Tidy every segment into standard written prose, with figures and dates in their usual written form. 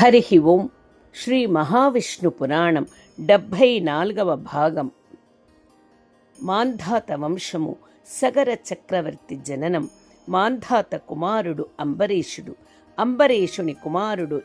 హరి ఓం. శ్రీ మహావిష్ణు పురాణం 74వ భాగం. మాంధాత వంశము. సగర చక్రవర్తి జననం. మాంధాత కుమారుడు అంబరీషుడు. అంబరీషుని కుమారుడు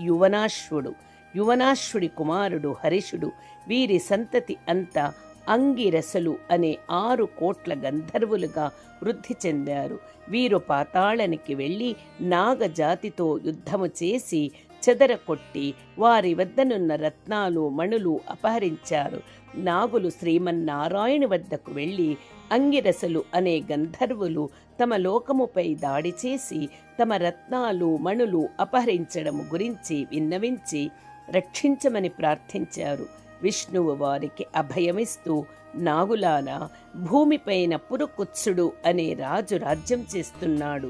యువనాశ్వుడు. యువనాశ్వుడి కుమారుడు హరిషుడు. వీరి సంతతి అంతా అంగిరసలు అనే 6 కోట్ల గంధర్వులుగా వృద్ధి చెందారు. వీరు పాతాళానికి వెళ్ళి నాగజాతితో యుద్ధము చేసి చెదరకొట్టి వారి వద్దనున్న రత్నాలు మణులు అపహరించారు. నాగులు శ్రీమన్నారాయణ వద్దకు వెళ్ళి అంగిరసలు అనే గంధర్వులు తమ లోకముపై దాడి చేసి తమ రత్నాలు మణులు అపహరించడం గురించి విన్నవించి రక్షించమని ప్రార్థించారు. విష్ణువు వారికి అభయమిస్తూ, నాగులారా, భూమిపైన పురుకుత్సుడు అనే రాజు రాజ్యం చేస్తున్నాడు.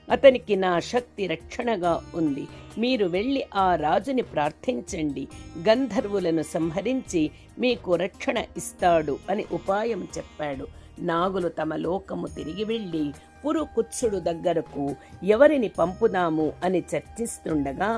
అతనికి నా శక్తి రక్షణగా ఉంది. మీరు వెళ్ళి ఆ రాజుని ప్రార్థించండి. గంధర్వులను సంహరించి మీకు రక్షణ ఇస్తాడు అని ఉపాయం చెప్పాడు. నాగులు తమ లోకము తిరిగి వెళ్ళి పురుకుత్సుడు దగ్గరకు ఎవరిని పంపుదాము అని చర్చిస్తుండగా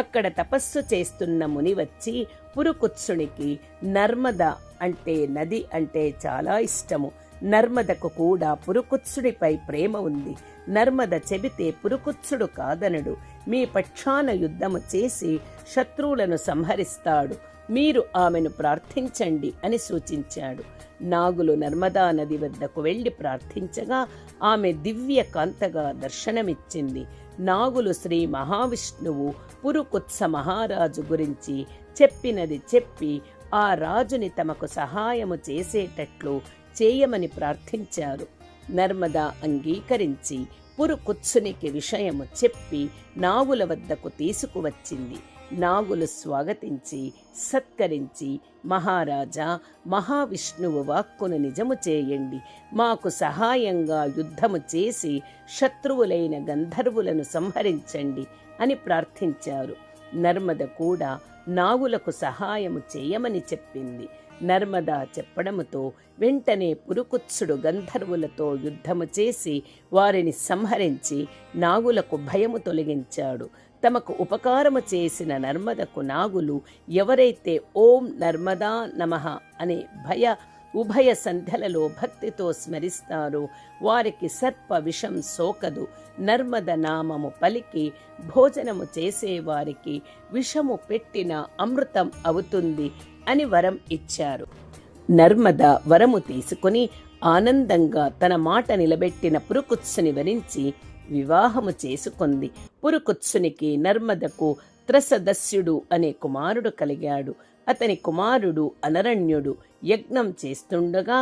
అక్కడ తపస్సు చేస్తున్న ముని వచ్చి పురుకుత్సునికి నర్మద అంటే నది అంటే చాలా ఇష్టము. నర్మదకు కూడా పురుకుత్సుడిపై ప్రేమ ఉంది. నర్మద చెబితే పురుకుత్సుడు కాదనడు. మీ పక్షాన యుద్ధము చేసి శత్రువులను సంహరిస్తాడు. మీరు ఆమెను ప్రార్థించండి అని సూచించాడు. నాగులు నర్మదా నది వద్దకు వెళ్లి ప్రార్థించగా ఆమె దివ్య కాంతగా దర్శనమిచ్చింది. నాగులు శ్రీ మహావిష్ణువు పురుకుత్స మహారాజు గురించి చెప్పినది చెప్పి ఆ రాజుని తమకు సహాయము చేసేటట్లు చేయమని ప్రార్థించారు. నర్మద అంగీకరించి పురుకుత్సునికి విషయము చెప్పి నాగుల వద్దకు తీసుకువచ్చింది. నాగులు స్వాగతించి సత్కరించి, మహారాజా, మహావిష్ణువు వాక్కును నిజము చేయండి. మాకు సహాయంగా యుద్ధము చేసి శత్రువులైన గంధర్వులను సంహరించండి అని ప్రార్థించారు. నర్మద కూడా నాగులకు సహాయము చేయమని చెప్పింది. నర్మదా చెప్పడముతో వెంటనే పురుకుత్సుడు గంధర్వులతో యుద్ధము చేసి వారిని సంహరించి నాగులకు భయము తొలగించాడు. తమకు ఉపకారము చేసిన నర్మదకు నాగులు ఎవరైతే ఓం నర్మదా నమః అనే ఉభయ సంధ్యలలో భక్తితో స్మరిస్తారో వారికి సర్ప విషం సోకదు. నర్మద నామము పలికి భోజనము చేసేవారికి విషము పెట్టిన అమృతం అవుతుంది అని వరం ఇచ్చారు. నర్మద వరము తీసుకుని ఆనందంగా తన మాట నిలబెట్టిన పురుకుత్సుని వరించి వివాహము చేసుకుంది. పురుకుత్సునికి నర్మదకు త్రసదస్యుడు అనే కుమారుడు కలిగాడు. అతని కుమారుడు అనరణ్యుడు. యజ్ఞం చేస్తుండగా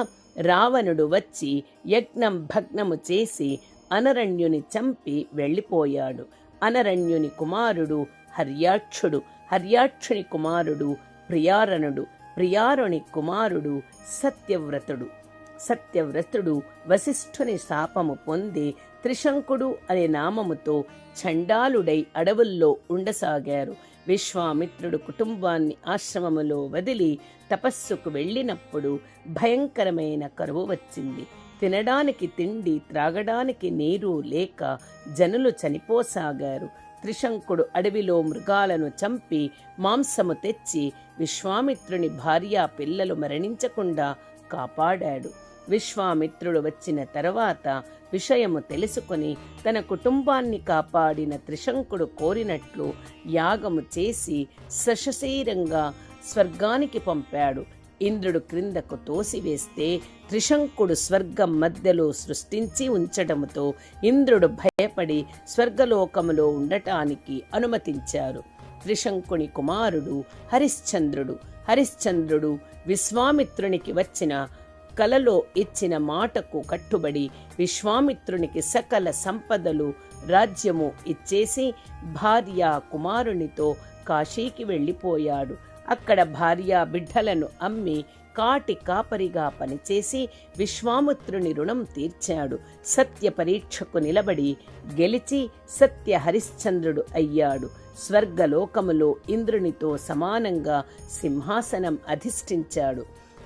రావణుడు వచ్చి యజ్ఞం భగ్నము చేసి అనరణ్యుని చంపి వెళ్ళిపోయాడు. అనరణ్యుని కుమారుడు హర్యాక్షుడు. హర్యాక్షుని కుమారుడు ప్రియారణుడు. ప్రియారుని కుమారుడు సత్యవ్రతుడు. సత్యవ్రతుడు వశిష్ఠుని శాపము పొంది త్రిశంకుడు అనే నామముతో చండాలుడై అడవుల్లో ఉండసాగారు. విశ్వామిత్రుడు కుటుంబాన్ని ఆశ్రమములో వదిలి తపస్సుకు వెళ్ళినప్పుడు భయంకరమైన కరువు వచ్చింది. తినడానికి తిండి, త్రాగడానికి నీరు లేక జనులు చనిపోసాగారు. త్రిశంకుడు అడవిలో మృగాలను చంపి మాంసము తెచ్చి విశ్వామిత్రుని భార్య పిల్లలు మరణించకుండా కాపాడాడు. విశ్వామిత్రుడు వచ్చిన తర్వాత విషయము తెలుసుకొని తన కుటుంబాన్ని కాపాడిన త్రిశంకుడు కోరినట్లు యాగము చేసి సశరీరంగా స్వర్గానికి పంపాడు. ఇంద్రుడు క్రిందకు తోసివేస్తే త్రిశంకుడు స్వర్గం మధ్యలో సృష్టించి ఉంచటముతో ఇంద్రుడు భయపడి స్వర్గలోకములో ఉండటానికి అనుమతించారు. త్రిశంకుని కుమారుడు హరిశ్చంద్రుడు. హరిశ్చంద్రుడు విశ్వామిత్రునికి వచ్చిన కలలో ఇచ్చిన మాటకు కట్టుబడి విశ్వామిత్రునికి సకల సంపదలు రాజ్యము ఇచ్చేసి భార్య కుమారునితో కాశీకి వెళ్ళిపోయాడు. అక్కడ భార్య బిడ్డలను అమ్మి కాటి కాపరిగా పనిచేసి విశ్వామిత్రుని రుణం తీర్చాడు. సత్య పరీక్షకు నిలబడి గెలిచి సత్య హరిశ్చంద్రుడు అయ్యాడు. స్వర్గలోకములో ఇంద్రునితో సమానంగా సింహాసనం అధిష్ఠించాడు.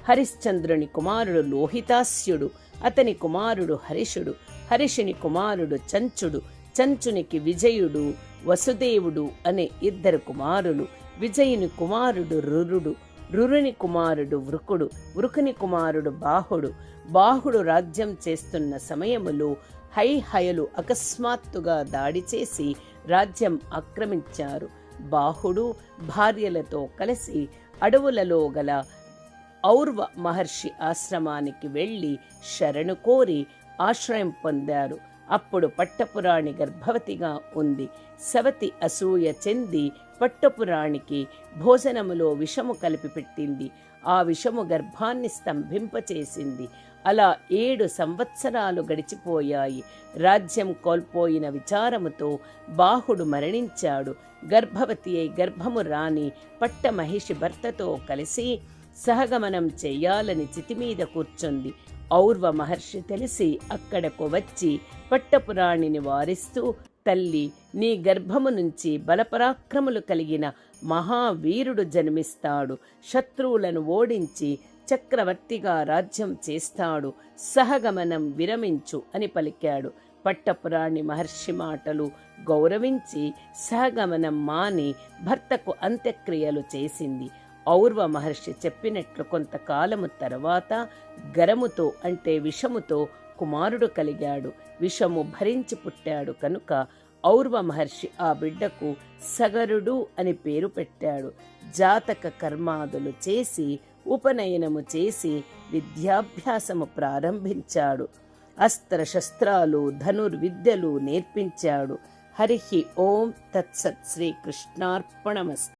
హరిశ్చంద్రుని కుమారుడు లోహితాస్యుడు. అతని కుమారుడు హరిషుడు. హరిషుని కుమారుడు చంచుడు. చంచునికి విజయుడు, వసుదేవుడు అనే 2 కుమారులు. విజయుని కుమారుడు రురుడు, రురుని కుమారుడు వృకుడు, వృకుని కుమారుడు బాహుడు. బాహుడు రాజ్యం చేస్తున్న సమయములో హైహయలు అకస్మాత్తుగా దాడి చేసి రాజ్యం ఆక్రమించారు. బాహుడు భార్యలతో కలిసి అడవులలో గల ఔర్వ మహర్షి ఆశ్రమానికి వెళ్ళి శరణు కోరి ఆశ్రయం పొందారు. అప్పుడు పట్టపురాణి గర్భవతిగా ఉంది. సవతి అసూయ చెంది పట్టపురాణికి భోజనములో విషము కలిపి పెట్టింది. ఆ విషము గర్భాన్ని స్తంభింపచేసింది. అలా 7 సంవత్సరాలు గడిచిపోయాయి. రాజ్యం కోల్పోయిన విచారముతో బాహుడు మరణించాడు. గర్భవతి అయి గర్భము రాని పట్టమహిషి భర్తతో కలిసి సహగమనం చెయ్యాలని చితిమీద కూర్చుంది. ఔర్వ మహర్షి తెలిసి అక్కడకు వచ్చి పట్టపురాణిని వారిస్తూ, తల్లి, నీ గర్భము నుంచి బలపరాక్రములు కలిగిన మహావీరుడు జన్మిస్తాడు. శత్రువులను ఓడించి చక్రవర్తిగా రాజ్యం చేస్తాడు. సహగమనం విరమించు అని పలికాడు. పట్టపురాణి మహర్షి మాటలు గౌరవించి సహగమనం మాని భర్తకు అంత్యక్రియలు చేసింది. ఔర్వ మహర్షి చెప్పినట్లు కొంతకాలము తర్వాత గరముతో అంటే విషముతో కుమారుడు కలిగాడు. విషము భరించి పుట్టాడు కనుక ఔర్వ మహర్షి ఆ బిడ్డకు సగరుడు అని పేరు పెట్టాడు. జాతక కర్మాదులు చేసి ఉపనయనము చేసి విద్యాభ్యాసము ప్రారంభించాడు. అస్త్రశస్త్రాలు ధనుర్విద్యలు నేర్పించాడు. హరి ఓం తత్సత్. శ్రీకృష్ణార్పణమస్తు.